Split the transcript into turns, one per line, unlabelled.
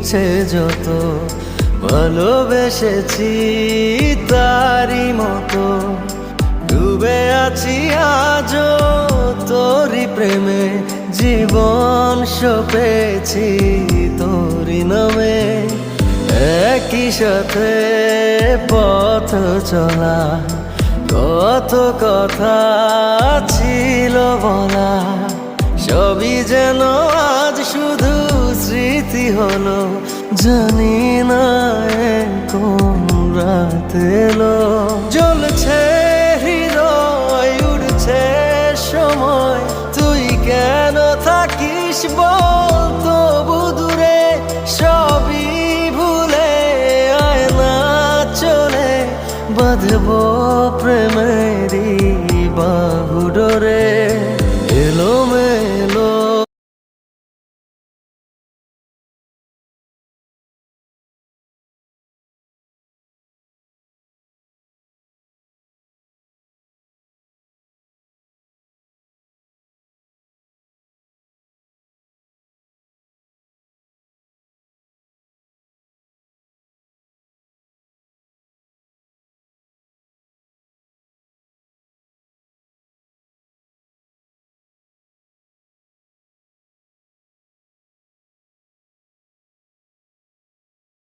ইচ্ছে যত ভালোবেসেছি তারই মতো ডুবে আছি আজও তোরই প্রেমে জীবন সপেছি তোরই নামে একই সাথে পথ চলা কত কথা ছিল বলা সবই যেন আজ শুধু স্মৃতি হলো জানি না কোন রাত এলো জ্বলছে হৃদয় উড়ছে সময় তুই কেন থাকিস বল